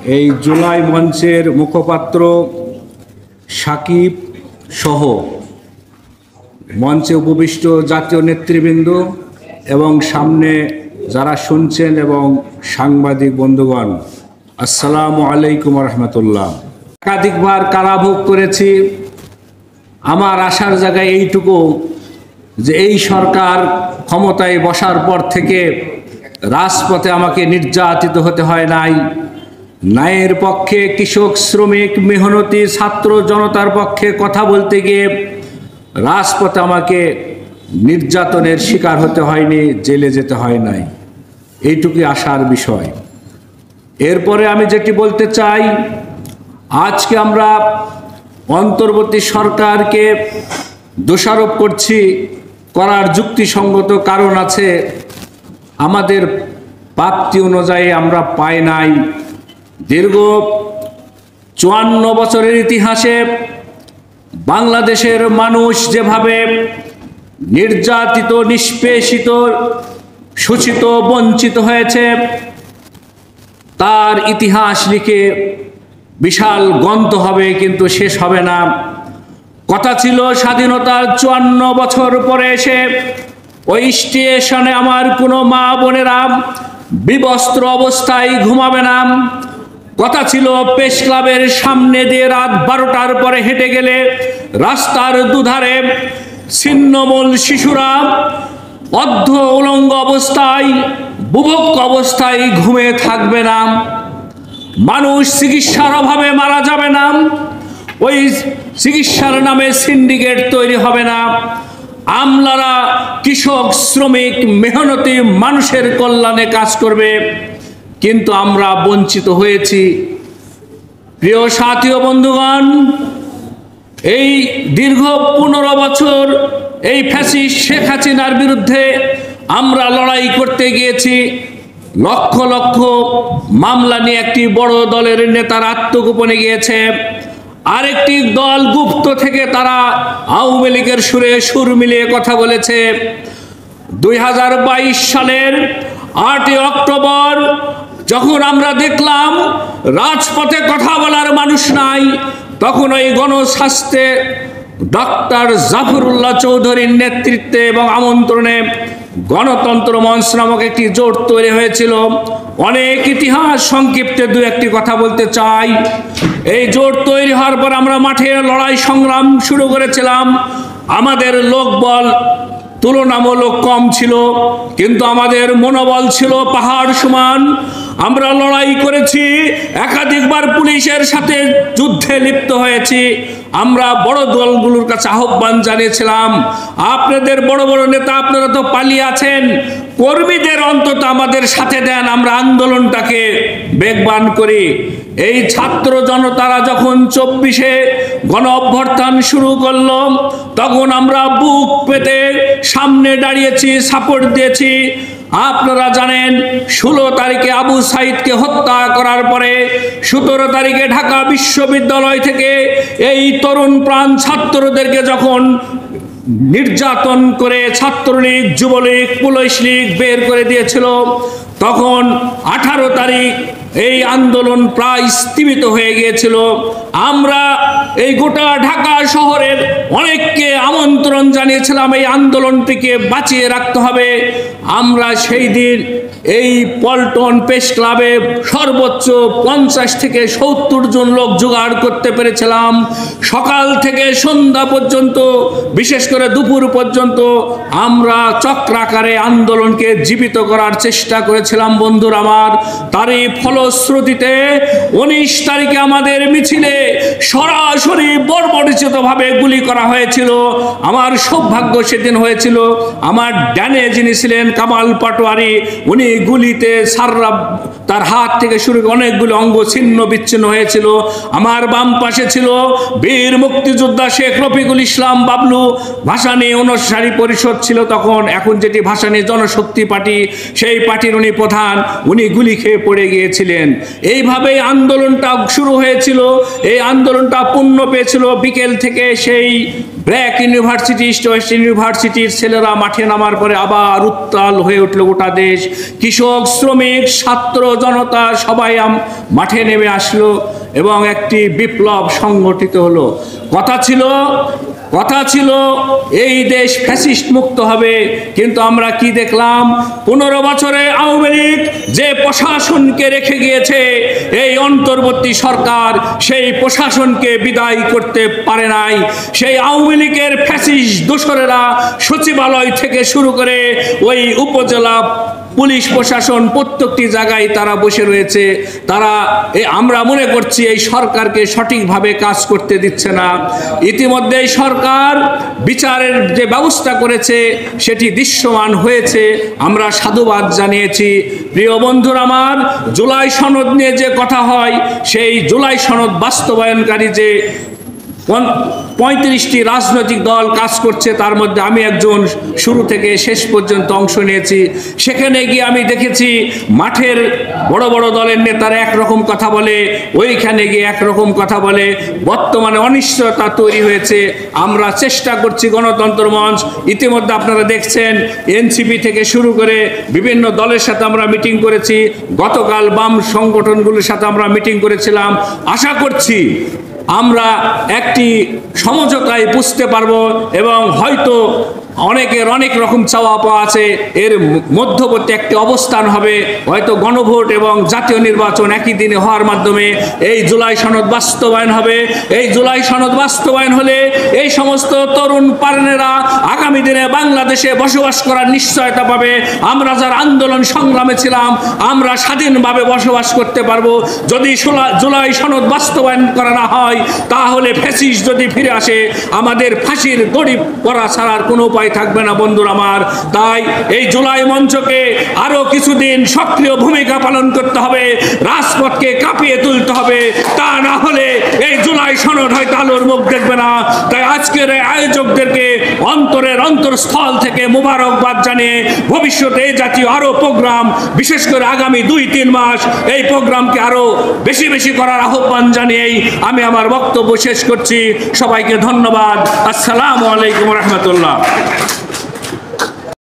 এই জুলাই মঞ্চের মুখপাত্র সাকিব সহ মঞ্চে উপবিষ্ট জাতীয় নেতৃবৃন্দ এবং সামনে যারা শুনছেন এবং সাংবাদিক বন্ধুগণ, আসসালামু আলাইকুম রহমতুল্লাহ। একাধিকবার কারাভোগ করেছি। আমার আশার জায়গায় এইটুকু যে এই সরকার ক্ষমতায় বসার পর থেকে রাজপথে আমাকে নির্যাতিত হতে হয় নাই। ন্যায়ের পক্ষে, কৃষক, শ্রমিক, মেহনতি ছাত্র জনতার পক্ষে কথা বলতে গিয়ে রাজপথে আমাকে নির্যাতনের শিকার হতে হয়নি, জেলে যেতে হয় নাই। এইটুকুই আশার বিষয়। এরপরে আমি যেটি বলতে চাই, আজকে আমরা অন্তর্বর্তী সরকারকে দোষারোপ করছি, করার যুক্তিসঙ্গত কারণ আছে। আমাদের প্রাপ্তি অনুযায়ী আমরা পাই নাই। দীর্ঘ ৫৪ বছরের ইতিহাসে বাংলাদেশের মানুষ যেভাবে নির্যাতিত, নিষ্পেষিত, শোষিত, বঞ্চিত হয়েছে, তার ইতিহাস লিখে বিশাল গ্রন্থ হবে, কিন্তু শেষ হবে না। কথা ছিল স্বাধীনতার ৫৪ বছর পরে এসে ওই স্টেশনে আমার কোনো মা বোনেরা বিবস্ত্র অবস্থায় ঘুমাবে না। কথা ছিল প্রেস ক্লাবের সামনে দিয়ে রাত ১২টার পরে হেঁটে গেলে রাস্তার দুধারে ছিন্নমূল শিশুরা অর্ধ উলঙ্গ অবস্থায়, বুভুক্ষ অবস্থায় ঘুমিয়ে থাকবে না। মানুষ চিকিৎসার অভাবে মারা যাবে না। ওই চিকিৎসার নামে সিন্ডিকেট তৈরি হবে না। আমলারা কৃষক, শ্রমিক, মেহনতি মানুষের কল্যাণে কাজ করবে। কিন্তু আমরা বঞ্চিত হয়েছি। প্রিয় সাথী ও বন্ধুগণ, এই দীর্ঘ ১৫ বছর এই ফ্যাসিস্ট শেখ হাসিনার বিরুদ্ধে আমরা লড়াই করতে গিয়েছি। লক্ষ লক্ষ মামলা নিয়ে একটি বড় দলের নেতারা আত্মগোপনে গিয়েছে। আরেকটি দল গুপ্ত থেকে তারা আওয়ামী লীগের সুরে সুর মিলিয়ে কথা বলেছে। ২০২২ সালের ৮ই অক্টোবর যখন আমরা দেখলাম রাজপথে কথা বলার মানুষ নাই, তখন ওই গণস্বাস্থ্যে ডক্টর জাফরুল্লাহ চৌধুরীর নেতৃত্বে এবং আমন্ত্রণে গণতন্ত্র মঞ্চ নামক একটি জোট তৈরি হয়েছিল। অনেক ইতিহাস সংক্ষিপ্তে দু একটি কথা বলতে চাই। এই জোট তৈরি হওয়ার পর আমরা মাঠে লড়াই সংগ্রাম শুরু করেছিলাম। আমাদের লোকবল তুলনামূলক কম ছিল, কিন্তু আমাদের মনোবল ছিল পাহাড় সমান। আমরা লড়াই করেছি, একাধিকবার পুলিশের সাথে যুদ্ধে লিপ্ত হয়েছি। আমরা বড় দলগুলোর কাছে আহ্বান জানিয়েছিলাম, আপনাদের বড় বড় নেতা আপনারা তো পালিয়ে আছেন, কর্মীদের অন্তত আমাদের সাথে দেন, আমরা আন্দোলনটাকে বেগবান করি। এই ছাত্র জনতারা যখন ২৪-এ গণ অভ্যুত্থান শুরু করলো, তখন আমরা বুক পেতে সামনে দাঁড়িয়েছি, সাপোর্ট দিয়েছি। আপনারা জানেন ১৬ তারিখে আবু সাইদকে হত্যা করার পরে ১৭ তারিখে ঢাকা বিশ্ববিদ্যালয় থেকে এই তরুণ প্রাণ ছাত্রদেরকে যখন নির্যাতন করে ছাত্রলীগ, যুবলীগ, পুলিশ লীগ বের করে দিয়েছিল, তখন ১৮ তারিখ এই আন্দোলন প্রায় স্থিমিত হয়ে গিয়েছিল। আমরা এই গোটা ঢাকা শহরের অনেককে আমন্ত্রণ জানিয়েছিলাম এই আন্দোলনটিকে বাঁচিয়ে রাখতে হবে। আমরা সেই দিন এই পল্টন প্রেস ক্লাবে সর্বোচ্চ ৫০ থেকে ৭০ জন লোক জোগাড় করতে পেরেছিলাম। সকাল থেকে সন্ধ্যা পর্যন্ত, বিশেষ করে দুপুর পর্যন্ত আমরা চক্রাকারে আন্দোলনকে জীবিত করার চেষ্টা করেছিলাম বন্ধুরা আমার। তারই ফলশ্রুতিতে ১৯ তারিখে আমাদের মিছিলে সরাসরি বর্বরচিতভাবে গুলি করা হয়েছিল। আমার সৌভাগ্য সেদিন হয়েছিল, আমার ডানে যিনি ছিলেন কামাল পাটোয়ারি, উনি গুলিতে তার হাত থেকে শুরু করে অনেকগুলো অঙ্গ ছিন্ন বিচ্ছিন্ন হয়েছিল। আমার বাম পাশে ছিল বীর মুক্তিযোদ্ধা শেখ রফিকুল ইসলাম বাবলু, ভাসানী অনুসারী পরিষদ ছিল তখন, এখন যেটি ভাসানী জনশক্তি পার্টি, সেই পার্টির উনি প্রধান, উনি গুলি খেয়ে পড়ে গিয়েছিলেন। এইভাবেই আন্দোলনটা শুরু হয়েছিল। এই আন্দোলনটা পূর্ণ পেয়েছিল বিকেল থেকে সেই ব্র্যাক ইউনিভার্সিটি, ইস্ট ওয়েস্ট ইউনিভার্সিটির ছেলেরা মাঠে নামার পরে আবার উত্তাল হয়ে উঠল গোটা দেশ। কৃষক, শ্রমিক, ছাত্র জনতা সবাই মাঠে নেমে আসলো এবং একটি বিপ্লব সংগঠিত হলো। কথা ছিল এই দেশ ফ্যাসিস্ট মুক্ত হবে, কিন্তু আমরা কি দেখলাম? 15 বছরে আওয়ামী লীগ যে প্রশাসনকে রেখে গিয়েছে, এই অন্তর্বর্তী সরকার সেই প্রশাসনকে বিদায় করতে পারে নাই। সেই আওয়ামী লীগের ফ্যাসিস্ট দোসরেরা সচিবালয় থেকে শুরু করে ওই উপজেলা পুলিশ প্রশাসন প্রত্যেকটি জায়গায় তারা বসে রয়েছে। আমরা মনে করছি এই সরকারকে সঠিকভাবে কাজ করতে দিচ্ছে না। ইতিমধ্যে এই সরকার বিচারের যে ব্যবস্থা করেছে সেটি দৃশ্যমান হয়েছে, আমরা সাধুবাদ জানিয়েছি। প্রিয় বন্ধুরা আমার, জুলাই সনদ নিয়ে যে কথা হয়, সেই জুলাই সনদ বাস্তবায়নকারী যে 35টি রাজনৈতিক দল কাজ করছে, তার মধ্যে আমি একজন শুরু থেকে শেষ পর্যন্ত অংশ নিয়েছি। সেখানে গিয়ে আমি দেখেছি মাঠের বড় বড় দলের নেতারা একরকম কথা বলে, ওইখানে গিয়ে একরকম কথা বলে। বর্তমানে অনিশ্চয়তা তৈরি হয়েছে। আমরা চেষ্টা করছি, গণতন্ত্র মঞ্চ ইতিমধ্যে আপনারা দেখছেন, এনসিপি থেকে শুরু করে বিভিন্ন দলের সাথে আমরা মিটিং করেছি। গতকাল বাম সংগঠনগুলোর সাথে আমরা মিটিং করেছিলাম। আশা করছি আমরা একটি সমঝোতায় বুঝতে পারবো এবং হয়তো অনেকের অনেক রকম চাওয়া পাওয়া আছে, এর মধ্যবর্তী একটি অবস্থান হবে। হয়তো গণভোট এবং জাতীয় নির্বাচন একই দিনে হওয়ার মাধ্যমে এই জুলাই সনদ বাস্তবায়ন হবে। এই জুলাই সনদ বাস্তবায়ন হলে এই সমস্ত তরুণ পারনেরা আগামী দিনে বাংলাদেশে বসবাস করার নিশ্চয়তা পাবে। আমরা যারা আন্দোলন সংগ্রামে ছিলাম, আমরা স্বাধীনভাবে বসবাস করতে পারবো। যদি জুলাই সনদ বাস্তবায়ন করা না হয়, তাহলে ফ্যাসিস্ট যদি ফিরে আসে, আমাদের ফাঁসির দড়ি পড়া ছাড়ার কোনো উপায় থাকবে না বন্ধুরা আমার। তাই এই জুলাই মঞ্চকে আরো কিছুদিন সক্রিয় ভূমিকা পালন করতে হবে, রাজপথকে কাঁপিয়ে তুলতে হবে। তা না হলে এই জুলাই সনদ হয়তো আলোর মুখ দেখবে না। তাই আজকের এই আয়োজকদেরকে অন্তরের অন্তরস্থল থেকে মোবারকবাদ জানিয়ে ভবিষ্যতে এই জাতীয় আরো প্রোগ্রাম, বিশেষ করে আগামী 2-3 মাস এই প্রোগ্রামকে আরো বেশি বেশি করার আহ্বান জানিয়েই আমি আমার বক্তব্য শেষ করছি। সবাইকে ধন্যবাদ। আসসালামু আলাইকুম রহমতুল্লাহ।